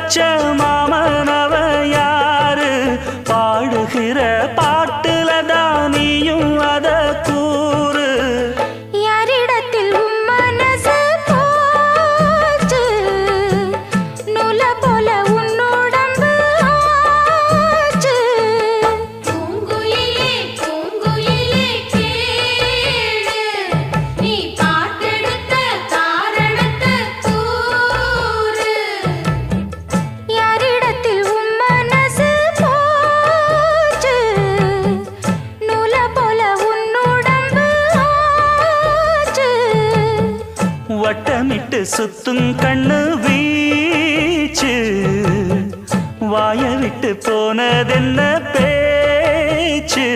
வச்ச மாமனவ யாரு பாடுகிற பாட்டுல தானியும் அத கூறு யாரிடத்தில் உன் மனசு போச்சு நூல போல உன் உடம்பு ஆச்சு பூங்குயிலே பூங்குயிலே கேளு நீ பாட்டெடுத்த காரணத்தை கூறு யாரிடத்தில் உன் மனசு போச்சு நூல போல உன் உடம்பு ஆச்சு வட்டமிட்டு சுத்தும் கண்ணு வீச்சு வாய விட்டு போனதென்ன பேச்சு